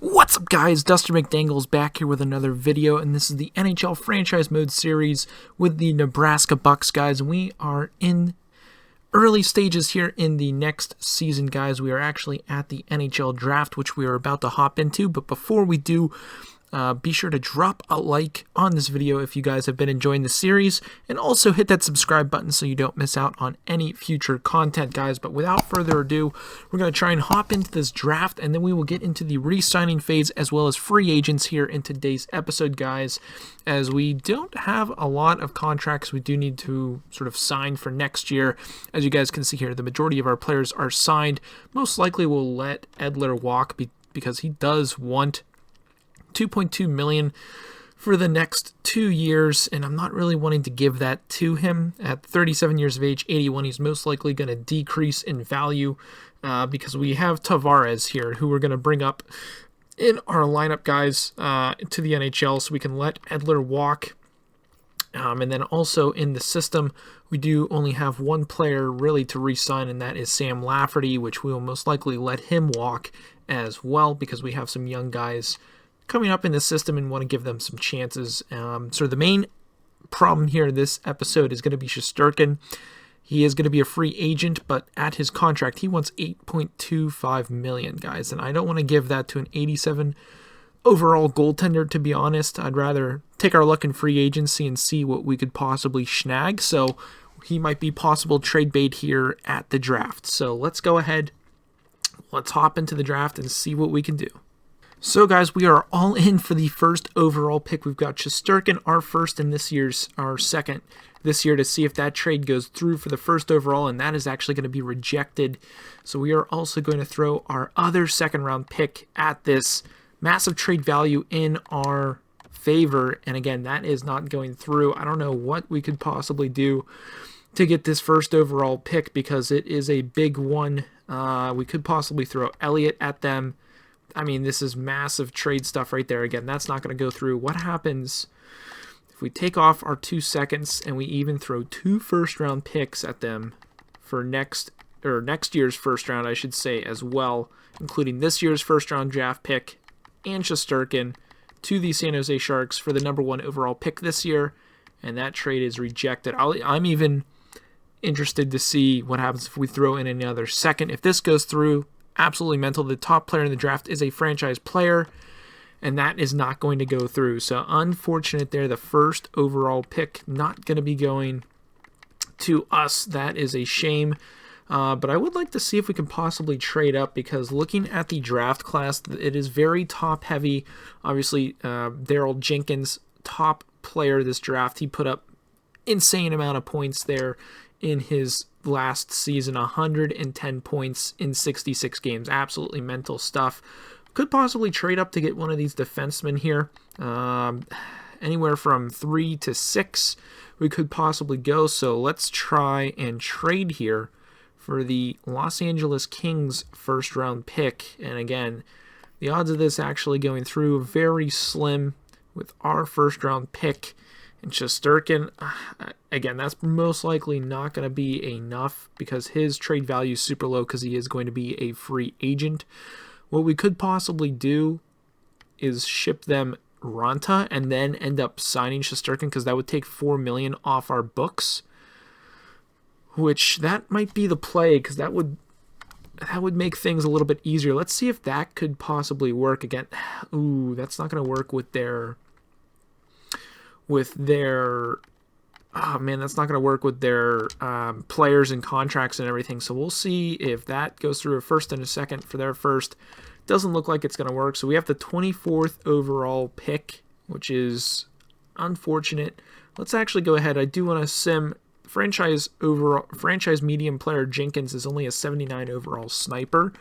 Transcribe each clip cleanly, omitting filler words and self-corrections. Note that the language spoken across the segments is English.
What's up, guys? Duster McDangles back here with another video, and this is the NHL Franchise Mode series with the Nebraska Bucks, guys. We are in early stages here in the next season, guys. We are actually at the NHL Draft, which we are about to hop into, but before we do, be sure to drop a like on this video if you guys have been enjoying the series, and also hit that subscribe button so you don't miss out on any future content, guys. But without further ado, we're going to try and hop into this draft, and then we will get into the re-signing phase as well as free agents here in today's episode, guys. As we don't have a lot of contracts we do need to sort of sign for next year. As you guys can see here, the majority of our players are signed. Most likely we'll let Edler walk because he does want $2.2 million for the next 2 years, and I'm not really wanting to give that to him. At 37 years of age, 81, he's most likely going to decrease in value because we have Tavares here, who we're going to bring up in our lineup, guys, to the NHL, so we can let Edler walk. And then also in the system, we do only have one player really to re-sign, and that is Sam Lafferty, which we will most likely let him walk as well because we have some young guys coming up in the system and want to give them some chances. So the main problem here in this episode is going to be Shesterkin. He is going to be a free agent, but at his contract, he wants $8.25 million, guys. And I don't want to give that to an 87 overall goaltender, to be honest. I'd rather take our luck in free agency and see what we could possibly snag. So he might be possible trade bait here at the draft. So let's go ahead. Let's hop into the draft and see what we can do. So, guys, we are all in for the first overall pick. We've got Shesterkin, our first, and our second this year, to see if that trade goes through for the first overall, and that is actually going to be rejected. So we are also going to throw our other second-round pick at this massive trade value in our favor, and again, that is not going through. I don't know what we could possibly do to get this first overall pick because it is a big one. We could possibly throw Elliott at them. I mean, this is massive trade stuff right there. Again, that's not going to go through. What happens if we take off our 2 seconds and we even throw 2 first-round picks at them for next year's first round, I should say, as well, including this year's first-round draft pick and Shesterkin to the San Jose Sharks for the #1 overall pick this year, and that trade is rejected. I'm even interested to see what happens if we throw in another second. If this goes through, absolutely mental. The top player in the draft is a franchise player, and that is not going to go through. So unfortunate there. The first overall pick not going to be going to us. That is a shame. But I would like to see if we can possibly trade up because looking at the draft class, it is very top heavy. Obviously, Daryl Jenkins, top player this draft. He put up insane amount of points there in his last season, 110 points in 66 games. Absolutely mental stuff. Could possibly trade up to get one of these defensemen here. Anywhere from 3 to 6 we could possibly go. So let's try and trade here for the Los Angeles Kings first round pick. And again, the odds of this actually going through are very slim with our first round pick. And Shesterkin, again, that's most likely not going to be enough because his trade value is super low because he is going to be a free agent. What we could possibly do is ship them Ranta and then end up signing Shesterkin because that would take $4 million off our books, which that might be the play because that would make things a little bit easier. Let's see if that could possibly work again. Ooh, that's not going to work with their that's not going to work with their players and contracts and everything. So we'll see if that goes through a first and a second for their first. Doesn't look like it's going to work. So we have the 24th overall pick, which is unfortunate. Let's actually go ahead. I do want to sim franchise medium player Jenkins is only a 79 overall sniper.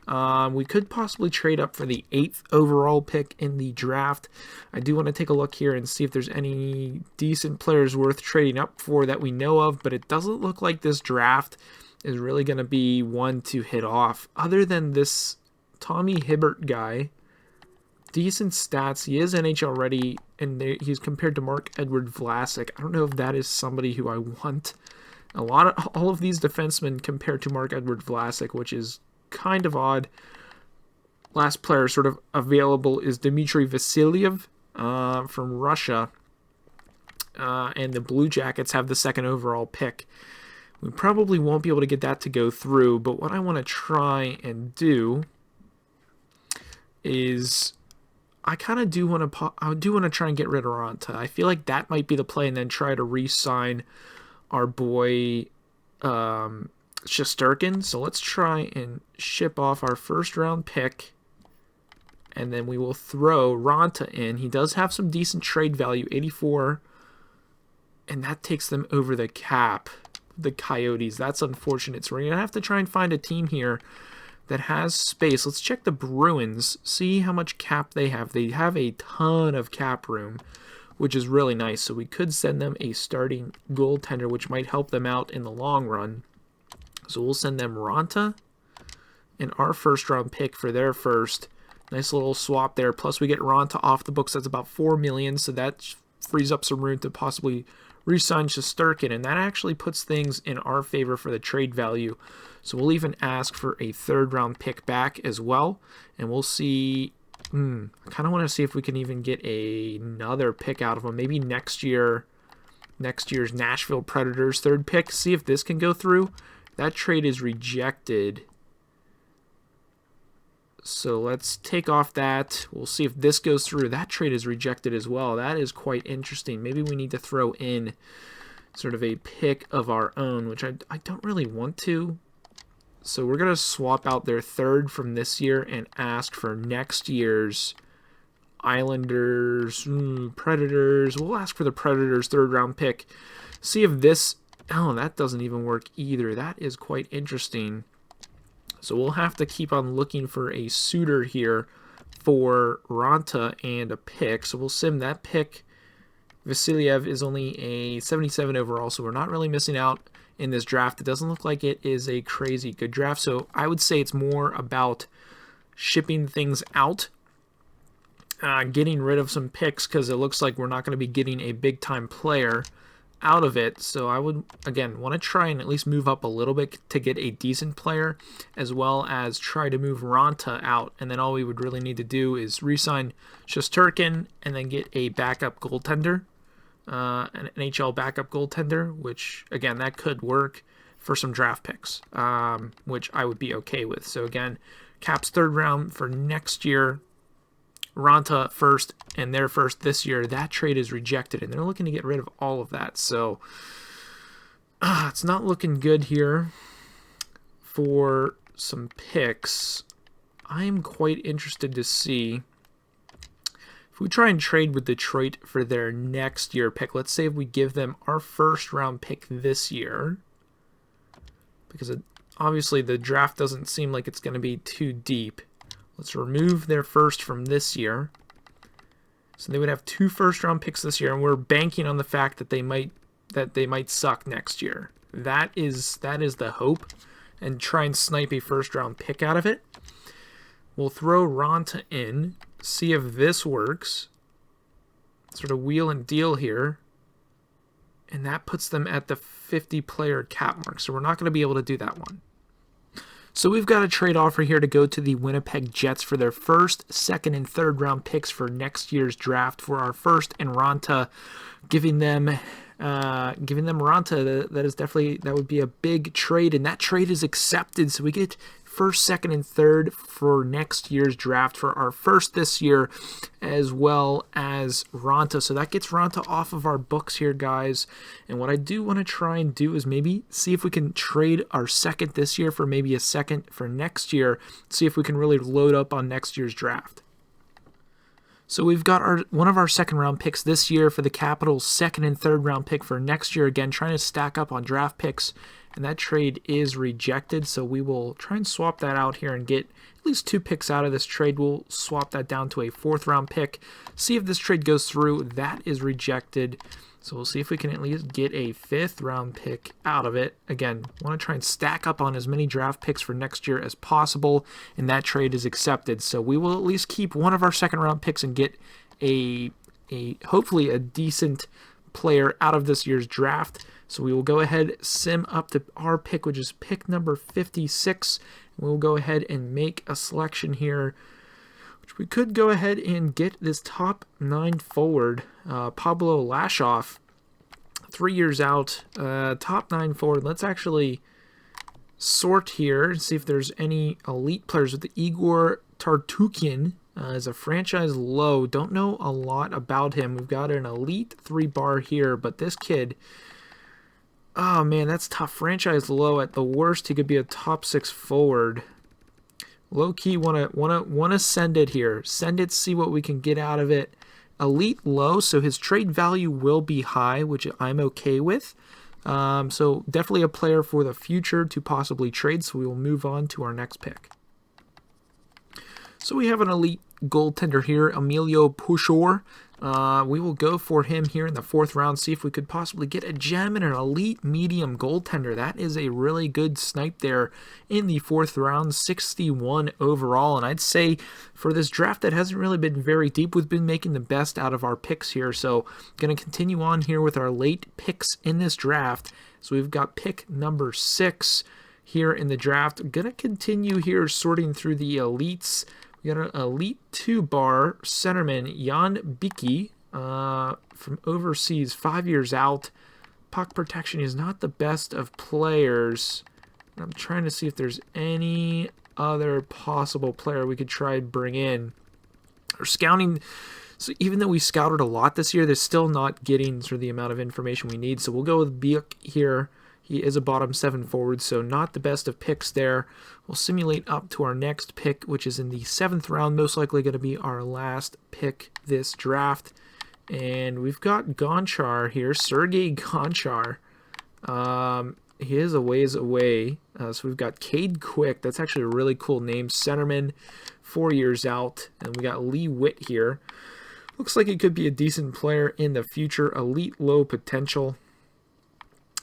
We could possibly trade up for the 8th overall pick in the draft. I do want to take a look here and see if there's any decent players worth trading up for that we know of, but it doesn't look like this draft is really going to be one to hit off. Other than this Tommy Hibbert guy, decent stats. He is NHL ready, and he's compared to Marc-Edouard Vlasic. I don't know if that is somebody who I want. All of these defensemen compared to Marc-Edouard Vlasic, which is kind of odd. last player sort of available is Dmitry Vasilyev from Russia. And the Blue Jackets have the second overall pick. We probably won't be able to get that to go through, but what I want to try and do is I kind of do want to try and get rid of Ranta. I feel like that might be the play, and then try to re-sign our boy Shesterkin. So let's try and ship off our first round pick, and then we will throw Ranta in. He does have some decent trade value, 84, and that takes them over the cap. The Coyotes. That's unfortunate. So we're going to have to try and find a team here that has space. Let's check the Bruins, see how much cap they have. They have a ton of cap room, which is really nice. So we could send them a starting goaltender, which might help them out in the long run. So we'll send them Ranta and our first round pick for their first. Nice little swap there. Plus we get Ranta off the books. That's about $4 million. So that frees up some room to possibly re-sign Shesterkin, and that actually puts things in our favor for the trade value. So we'll even ask for a third-round pick back as well, and we'll see. I kind of want to see if we can even get another pick out of them. Maybe next year's Nashville Predators third pick. See if this can go through. That trade is rejected. So let's take off that. We'll see if this goes through. That trade is rejected as well. That is quite interesting. Maybe we need to throw in sort of a pick of our own, which I don't really want to. So we're going to swap out their third from this year and ask for next year's Islanders, Predators. We'll ask for the Predators third round pick. See if this... Oh, that doesn't even work either. That is quite interesting. So we'll have to keep on looking for a suitor here for Ranta and a pick. So we'll sim that pick. Vasilyev is only a 77 overall, so we're not really missing out in this draft. It doesn't look like it is a crazy good draft. So I would say it's more about shipping things out, getting rid of some picks, because it looks like we're not going to be getting a big-time player out of it. So I would, again, want to try and at least move up a little bit to get a decent player, as well as try to move Ranta out. And then all we would really need to do is re-sign Shesterkin and then get a backup goaltender, an NHL backup goaltender, which, again, that could work for some draft picks, which I would be okay with. So, again, Caps third round for next year, Ranta first, and their first this year. That trade is rejected, and they're looking to get rid of all of that. So it's not looking good here for some picks. I'm quite interested to see if we try and trade with Detroit for their next year pick. Let's say if we give them our first round pick this year, because obviously the draft doesn't seem like it's going to be too deep. Let's remove their first from this year. So they would have 2 first-round picks this year, and we're banking on the fact that they might suck next year. That is the hope, and try and snipe a first-round pick out of it. We'll throw Ranta in, see if this works. Sort of wheel and deal here, and that puts them at the 50-player cap mark. So we're not going to be able to do that one. So we've got a trade offer here to go to the Winnipeg Jets for their first, second, and third round picks for next year's draft for our first and Ranta, giving them Ranta. That would be a big trade, and that trade is accepted. So we get first, second, and third for next year's draft for our first this year, as well as Ranta. So that gets Ranta off of our books here, guys. And what I do want to try and do is maybe see if we can trade our second this year for maybe a second for next year. See if we can really load up on next year's draft. So we've got one of our second round picks this year for the Capitals, second and third round pick for next year. Again, trying to stack up on draft picks, and that trade is rejected. So we will try and swap that out here and get at least 2 picks out of this trade. We'll swap that down to a 4th round pick. See if this trade goes through. That is rejected. So we'll see if we can at least get a 5th round pick out of it. Again, want to try and stack up on as many draft picks for next year as possible, and that trade is accepted. So we will at least keep one of our second round picks and get a hopefully a decent player out of this year's draft. So we will go ahead, sim up to our pick, which is pick number 56. We'll go ahead and make a selection here. which we could go ahead and get this top 9 forward, Pablo Lashoff, 3 years out, top 9 forward. Let's actually sort here and see if there's any elite players. With the Igor Tartukin as a franchise low. Don't know a lot about him. We've got an elite 3-bar here, but this kid, oh man, that's tough. Franchise low. At the worst, he could be a top 6 forward. Low key wanna send it here. Send it, see what we can get out of it. Elite low, so his trade value will be high, which I'm okay with. So definitely a player for the future to possibly trade. So we will move on to our next pick. So we have an elite goaltender here, Emilio Puchor. We will go for him here in the 4th round, see if we could possibly get a gem and an elite medium goaltender. That is a really good snipe there in the 4th round, 61 overall. And I'd say for this draft that hasn't really been very deep, we've been making the best out of our picks here. So going to continue on here with our late picks in this draft. So we've got pick number 6 here in the draft. Going to continue here sorting through the elites. We got an elite 2-bar centerman, Jan Bicki, from overseas, 5 years out. Puck protection is not the best of players. I'm trying to see if there's any other possible player we could try and bring in. Or scouting. So even though we scouted a lot this year, they're still not getting sort of the amount of information we need. So we'll go with Biuk here. He is a bottom 7 forward, so not the best of picks there. We'll simulate up to our next pick, which is in the 7th round, most likely going to be our last pick this draft. And we've got Gonchar here, Sergei Gonchar. He is a ways away. So we've got Cade Quick. That's actually a really cool name. Centerman, 4 years out. And we got Lee Witt here. Looks like he could be a decent player in the future. Elite low potential.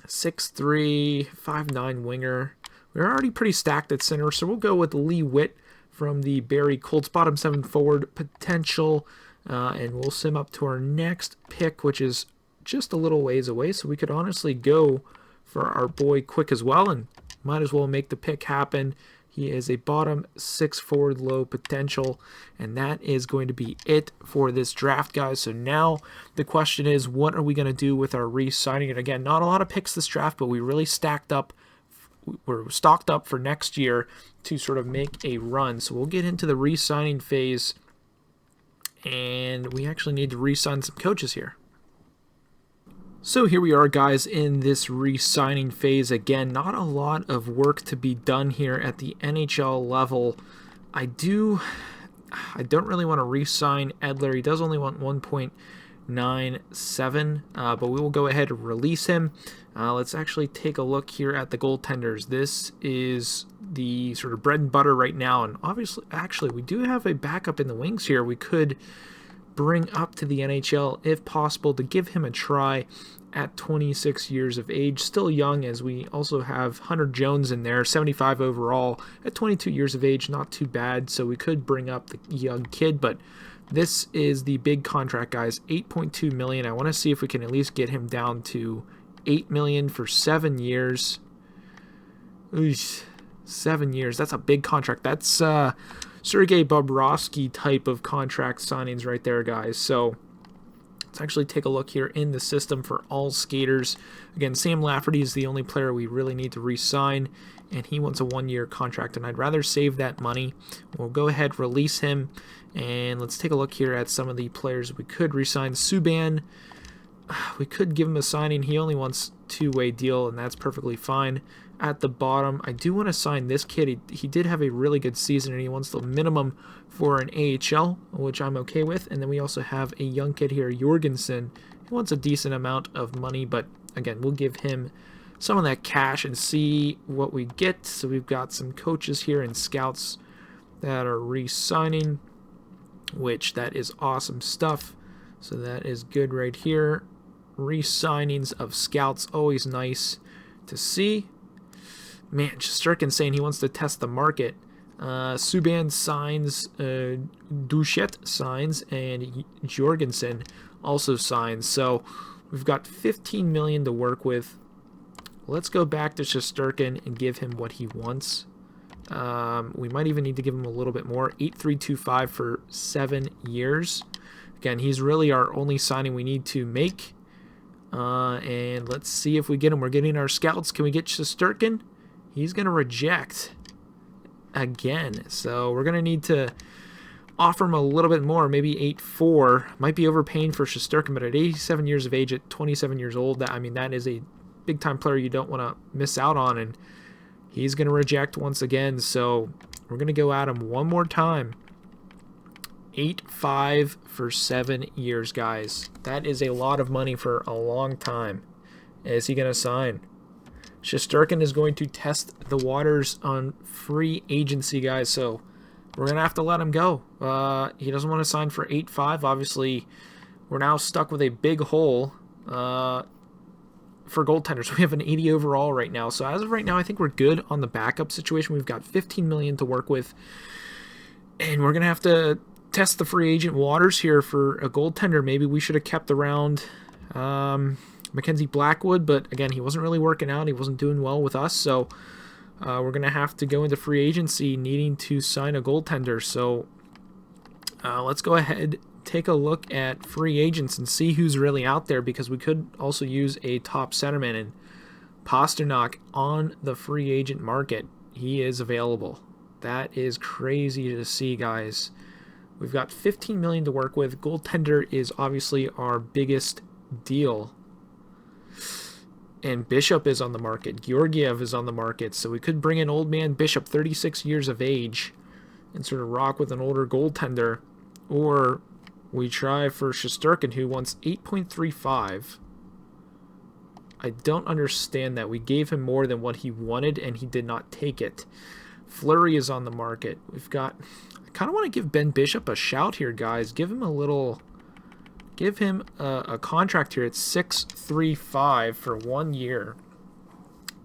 6'3", 5'9" winger. We're already pretty stacked at center, so we'll go with Lee Witt from the Barrie Colts, bottom 7 forward potential. And we'll sim up to our next pick, which is just a little ways away, so we could honestly go for our boy Quick as well, and might as well make the pick happen. He is a bottom 6 forward, low potential, and that is going to be it for this draft, guys. So now the question is, what are we going to do with our re-signing? And again, not a lot of picks this draft, but we really stacked up. We're stocked up for next year to sort of make a run. So we'll get into the re-signing phase, and we actually need to re-sign some coaches here. So here we are, guys, in this re-signing phase. Again, not a lot of work to be done here at the NHL level. I don't really want to re-sign Edler. He does only want 1.97, but we will go ahead and release him. Let's actually take a look here at the goaltenders. This is the sort of bread and butter right now, and obviously, actually, we do have a backup in the wings here. We could bring up to the NHL if possible to give him a try at 26 years of age. Still young, as we also have Hunter Jones in there, 75 overall at 22 years of age. Not too bad, so we could bring up the young kid, but this is the big contract, guys. $8.2 million. I want to see if we can at least get him down to $8 million for 7 years. Oosh, 7 years. That's a big contract. That's Sergei Bobrovsky type of contract signings right there, guys. So let's actually take a look here in the system for all skaters. Again, Sam Lafferty is the only player we really need to re-sign, and he wants a 1-year contract, and I'd rather save that money. We'll go ahead, release him, and let's take a look here at some of the players we could re-sign. Subban, we could give him a signing. He only wants 2-way deal, and that's perfectly fine. At the bottom, I do want to sign this kid. He did have a really good season, and he wants the minimum for an AHL, which I'm okay with. And then we also have a young kid here, Jorgensen. He wants a decent amount of money, but again, we'll give him some of that cash and see what we get. So we've got some coaches here and scouts that are re-signing, which that is awesome stuff. So that is good right here. Re-signings of scouts, always nice to see. Man, Shesterkin saying he wants to test the market. Subban signs, Duchette signs, and Jorgensen also signs. So we've got $15 million to work with. Let's go back to Shesterkin and give him what he wants. We might even need to give him a little bit more. 8.325 for 7 years. Again, he's really our only signing we need to make. And let's see if we get him. We're getting our scouts. Can we get Shesterkin? He's going to reject again. So we're going to need to offer him a little bit more, maybe 8.4. Might be overpaying for Shesterkin, but at 87 years of age, at 27 years old, that is a big-time player you don't want to miss out on, and he's going to reject once again. So we're going to go at him one more time. 8.5 for 7 years, guys. That is a lot of money for a long time. Is he going to sign? Shesterkin is going to test the waters on free agency, guys, so we're going to have to let him go. He doesn't want to sign for 8.5. Obviously, we're now stuck with a big hole for goaltenders. We have an 80 overall right now. So as of right now, I think we're good on the backup situation. We've got $15 million to work with. And we're going to have to test the free agent waters here for a goaltender. Maybe we should have kept around Mackenzie Blackwood. But again, he wasn't really working out. He wasn't doing well with us. So we're going to have to go into free agency needing to sign a goaltender. So let's go ahead, take a look at free agents and see who's really out there, because we could also use a top centerman, and Pasternak on the free agent market. He is available. That is crazy to see, guys. We've got $15 million to work with. Goaltender is obviously our biggest deal. And Bishop is on the market. Georgiev is on the market. So we could bring in old man Bishop, 36 years of age, and sort of rock with an older goaltender. Or we try for Shesterkin, who wants 8.35. I don't understand that. We gave him more than what he wanted, and he did not take it. Fleury is on the market. We've got... I kind of want to give Ben Bishop a shout here, guys. Give him a little... Give him a contract here at 6.35 for 1 year,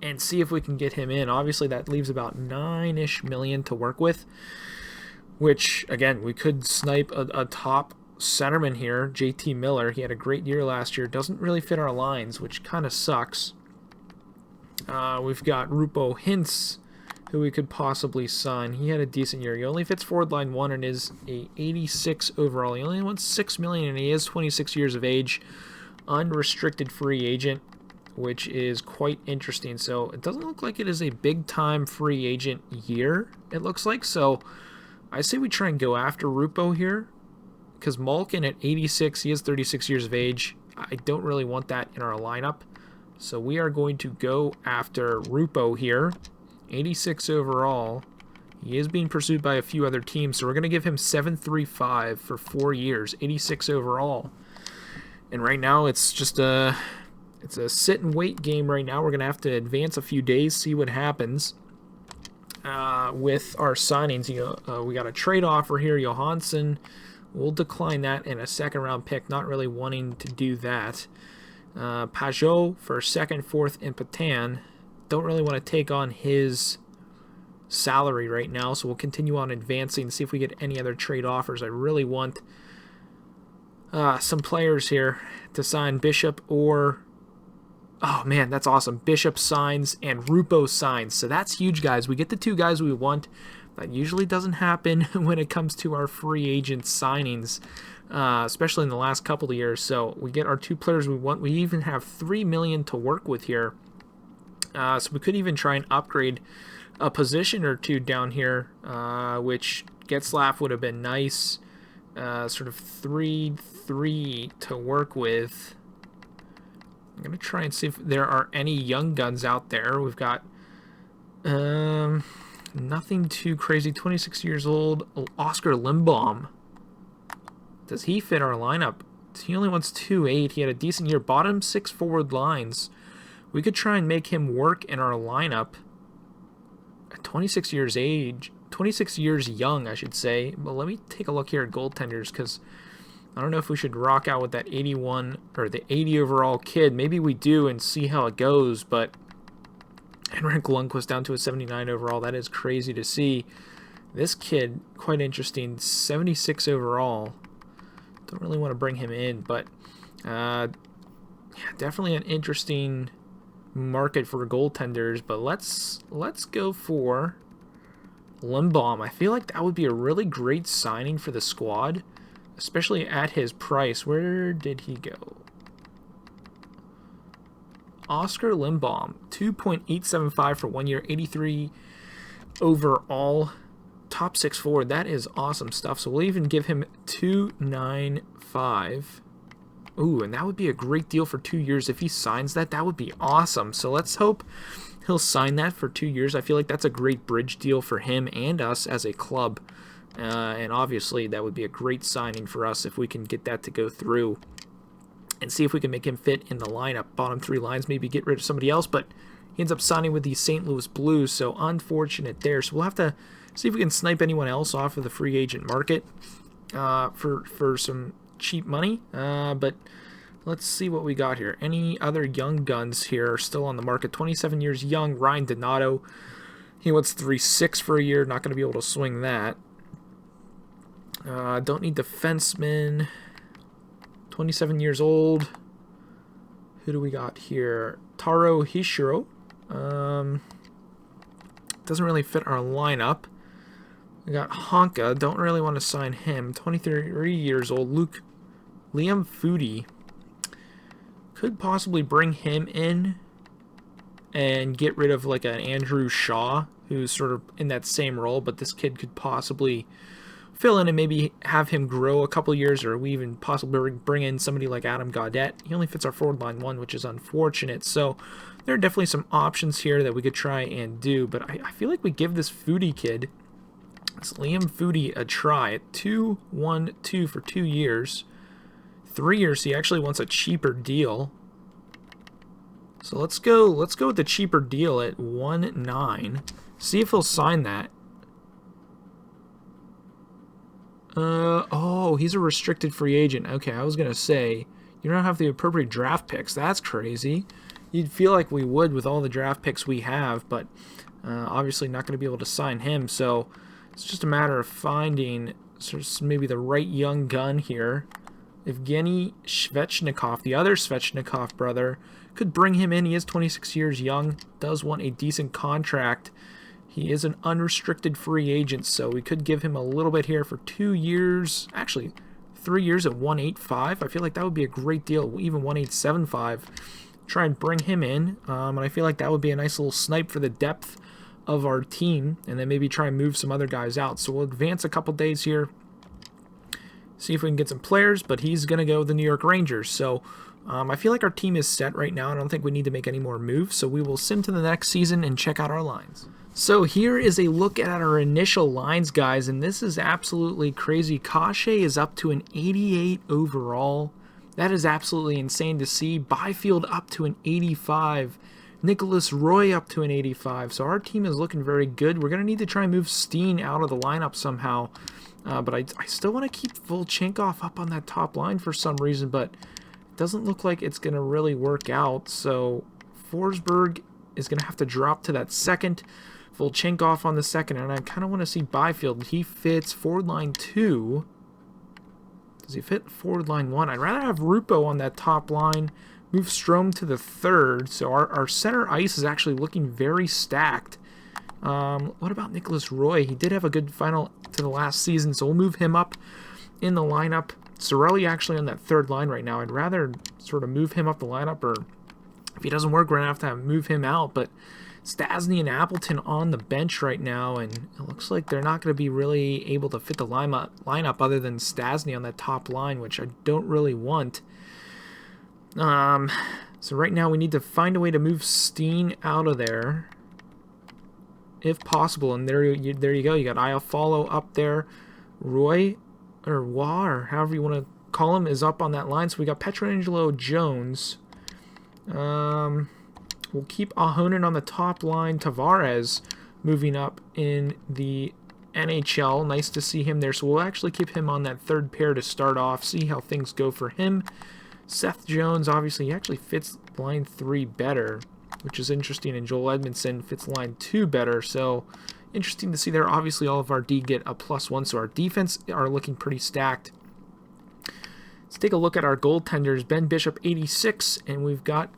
and see if we can get him in. Obviously, that leaves about $9-ish million to work with, which, again, we could snipe a top centerman here, JT Miller. He had a great year last year. Doesn't really fit our lines, which kind of sucks. We've got Rupo Hintz, who we could possibly sign. He had a decent year. He only fits forward line 1 and is a 86 overall. He only wants $6 million, and he is 26 years of age. Unrestricted free agent, which is quite interesting. So it doesn't look like it is a big-time free agent year, it looks like. So I say we try and go after Rupo here, because Malkin at 86, he is 36 years of age. I don't really want that in our lineup. So we are going to go after Rupo here. 86 overall. He is being pursued by a few other teams, so we're going to give him 7.35 for 4 years, 86 overall. And right now it's just a sit and wait game right now. We're going to have to advance a few days, see what happens with our signings. We got a trade offer here. Johansson, we'll decline that, and a second round pick. Not really wanting to do that. Pajot for second, fourth, and Patan. Don't really want to take on his salary right now, so we'll continue on advancing, see if we get any other trade offers. I really want some players here to sign. Bishop or... Oh, man, that's awesome. Bishop signs and Rupo signs. So that's huge, guys. We get the 2 guys we want. That usually doesn't happen when it comes to our free agent signings, especially in the last couple of years. So we get our 2 players we want. We even have $3 million to work with here. So we could even try and upgrade a position or 2 down here, which Getzlaf would have been nice. Sort of 3-3 to work with. I'm going to try and see if there are any young guns out there. We've got nothing too crazy. 26 years old. Oscar Lindblom. Does he fit our lineup? He only wants 2.8. He had a decent year. Bottom 6 forward lines. We could try and make him work in our lineup at 26 years age, 26 years young, I should say. But let me take a look here at goaltenders, because I don't know if we should rock out with that 81 or the 80 overall kid. Maybe we do and see how it goes. But Henrik Lundqvist down to a 79 overall. That is crazy to see. This kid, quite interesting, 76 overall. Don't really want to bring him in, but yeah, definitely an interesting market for goaltenders. But let's go for Limbaum. I feel like that would be a really great signing for the squad, especially at his price. Where did he go? Oscar Limbaum, 2.875 for 1 year, 83 overall, top 6 forward. That is awesome stuff. So we'll even give him 295. Ooh, and that would be a great deal for 2 years. If he signs that, that would be awesome. So let's hope he'll sign that for 2 years. I feel like that's a great bridge deal for him and us as a club. And obviously, that would be a great signing for us if we can get that to go through and see if we can make him fit in the lineup. Bottom 3 lines, maybe get rid of somebody else, but he ends up signing with the St. Louis Blues, so unfortunate there. So we'll have to see if we can snipe anyone else off of the free agent market for some cheap money. But let's see what we got here. Any other young guns here are still on the market? 27 years young, Ryan Donato. He wants 3.6 for a year. Not going to be able to swing that. Don't need defensemen. 27 years old. Who do we got here? Taro Hishiro. Doesn't really fit our lineup. We got Honka. Don't really want to sign him. 23 years old. Liam Foodie. Could possibly bring him in and get rid of like an Andrew Shaw, who's sort of in that same role, but this kid could possibly fill in and maybe have him grow a couple years, or we even possibly bring in somebody like Adam Gaudette. He only fits our forward line 1, which is unfortunate. So there are definitely some options here that we could try and do, but I feel like we give this Foodie kid, this Liam Foodie, a try at 2-1-2 for 2 years. 3 years, he actually wants a cheaper deal. So let's go with the cheaper deal at 1.9. See if he'll sign that. Oh, he's a restricted free agent. Okay, I was going to say, you don't have the appropriate draft picks. That's crazy. You'd feel like we would with all the draft picks we have, but obviously not going to be able to sign him. So it's just a matter of finding sort of maybe the right young gun here. Evgeny Svechnikov, the other Svechnikov brother, could bring him in. He is 26 years young, does want a decent contract. He is an unrestricted free agent, so we could give him a little bit here for 2 years. Actually, 3 years at 1.85. I feel like that would be a great deal, even 1.875. Try and bring him in, and I feel like that would be a nice little snipe for the depth of our team, and then maybe try and move some other guys out. So we'll advance a couple days here, see if we can get some players, but he's going to go with the New York Rangers. So I feel like our team is set right now. I don't think we need to make any more moves, so we will sim to the next season and check out our lines. So here is a look at our initial lines, guys, and this is absolutely crazy. Kase is up to an 88 overall. That is absolutely insane to see. Byfield up to an 85. Nicholas Roy up to an 85. So our team is looking very good. We're going to need to try and move Steen out of the lineup somehow. But I still want to keep Volchenkov up on that top line for some reason, but it doesn't look like it's going to really work out. So Forsberg is going to have to drop to that second. Volchenkov on the second, and I kind of want to see Byfield. He fits forward line 2. Does he fit forward line 1? I'd rather have Rupo on that top line. Move Strome to the third. So our center ice is actually looking very stacked. What about Nicholas Roy? He did have a good final to the last season, so we'll move him up in the lineup. Sorelli actually on that third line right now. I'd rather sort of move him up the lineup, or if he doesn't work, we're going to have move him out. But Stastny and Appleton on the bench right now, and it looks like they're not going to be really able to fit the lineup other than Stastny on that top line, which I don't really want. So right now we need to find a way to move Steen out of there, if possible. And there you go. You got Iafallo up there. Roy, or Wah, or however you want to call him, is up on that line. So we got Pietrangelo Jones. We'll keep Ahonen on the top line. Tavares moving up in the NHL. Nice to see him there. So we'll actually keep him on that third pair to start off. See how things go for him. Seth Jones, obviously, he actually fits line 3 better, which is interesting. And Joel Edmondson fits line 2 better. So interesting to see there. Obviously, all of our D get a +1. So our defense are looking pretty stacked. Let's take a look at our goaltenders. Ben Bishop, 86. And we've got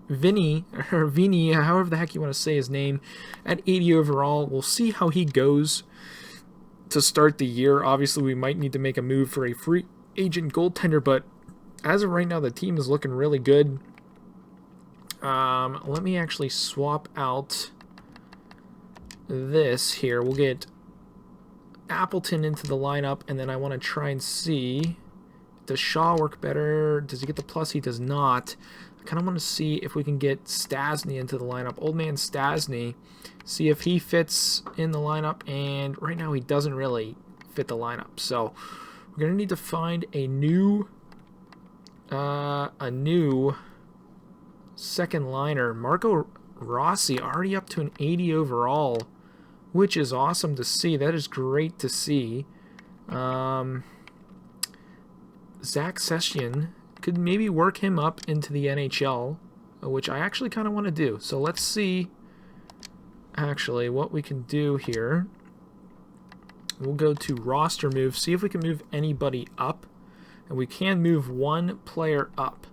Vini, however the heck you want to say his name, at 80 overall. We'll see how he goes to start the year. Obviously, we might need to make a move for a free agent goaltender, but as of right now, the team is looking really good. Let me actually swap out this here. We'll get Appleton into the lineup, and then I want to try and see, does Shaw work better? Does he get the plus? He does not. I kind of want to see if we can get Stasny into the lineup. Old man Stasny, see if he fits in the lineup, and right now he doesn't really fit the lineup. So we're going to need to find a new second liner. Marco Rossi already up to an 80 overall, which is awesome to see. That is great to see. Zach Session, could maybe work him up into the NHL, which I actually kind of want to do. So let's see actually what we can do here. We'll go to roster move, see if we can move anybody up. And we can move one player up.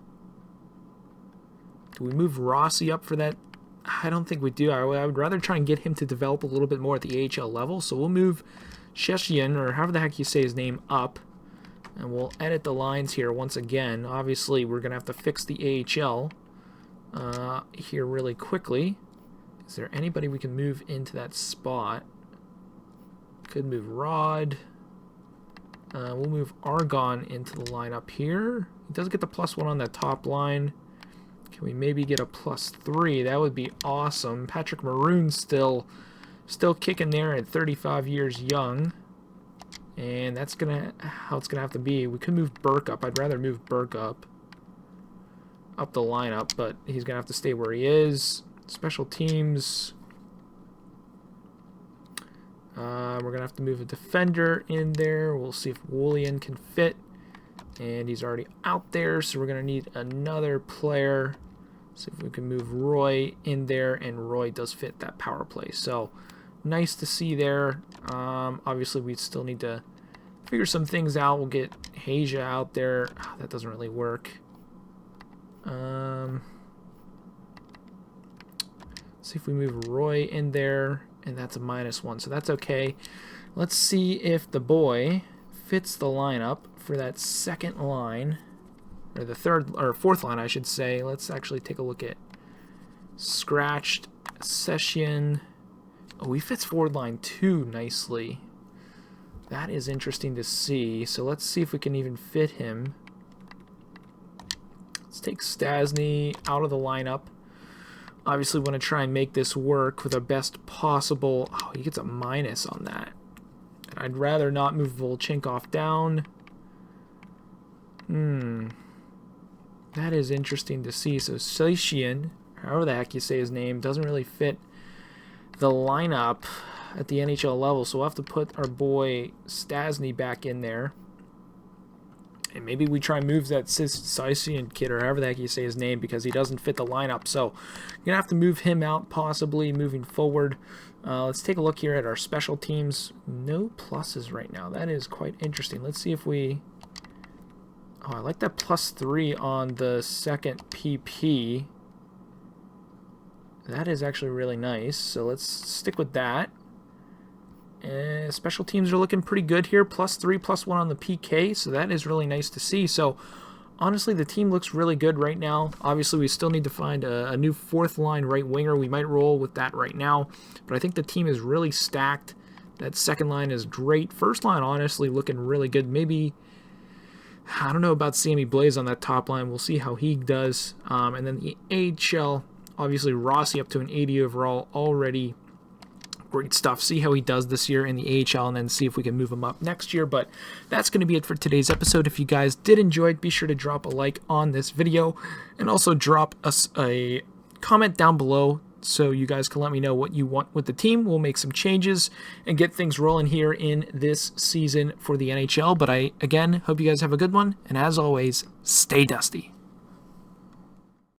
Do we move Rossi up for that? I don't think we do. I would rather try and get him to develop a little bit more at the AHL level. So we'll move Sheshian, or however the heck you say his name, up. And we'll edit the lines here once again. Obviously, we're going to have to fix the AHL here really quickly. Is there anybody we can move into that spot? Could move Rod. We'll move Argon into the lineup here. He does get the +1 on that top line. Can we maybe get a +3? That would be awesome. Patrick Maroon's still kicking there at 35 years young. And that's how it's gonna have to be. We could move Burke up. I'd rather move Burke up the lineup, but he's gonna have to stay where he is. Special teams. We're gonna have to move a defender in there. We'll see if Wooleyan can fit, and he's already out there, so we're gonna need another player. See if we can move Roy in there, and Roy does fit that power play. So nice to see there. Obviously, we still need to figure some things out. We'll get Haja out there. Oh, that doesn't really work. See if we move Roy in there, and that's a -1, so that's okay. Let's see if the boy fits the lineup for that second line, or the third or fourth line, I should say. Let's actually take a look at scratched Session. Oh, he fits forward line 2 nicely. That is interesting to see. So let's see if we can even fit him. Let's take Stasny out of the lineup. Obviously, want to try and make this work with the best possible. Oh, he gets a minus on that. And I'd rather not move Volchenkov down. That is interesting to see. So Session, however the heck you say his name, doesn't really fit the lineup at the NHL level, so we'll have to put our boy Stasny back in there. And maybe we try and move that Sisician kid, or however the heck you say his name, because he doesn't fit the lineup. So you're going to have to move him out, possibly, moving forward. Let's take a look here at our special teams. No pluses right now. That is quite interesting. Let's see if we... Oh, I like that +3 on the second PP. That is actually really nice. So let's stick with that. Special teams are looking pretty good here. +3, +1 on the PK. So that is really nice to see. So honestly, the team looks really good right now. Obviously, we still need to find a new fourth line right winger. We might roll with that right now. But I think the team is really stacked. That second line is great. First line, honestly, looking really good. Maybe, I don't know about Sammy Blaze on that top line. We'll see how he does. And then the AHL, obviously Rossi up to an 80 overall already. Great stuff. See how he does this year in the AHL, and then see if we can move him up next year. But that's going to be it for today's episode. If you guys did enjoy it, be sure to drop a like on this video, and also drop us a comment down below so you guys can let me know what you want with the team. We'll make some changes and get things rolling here in this season for the NHL. But I, again, hope you guys have a good one, and as always, stay dusty.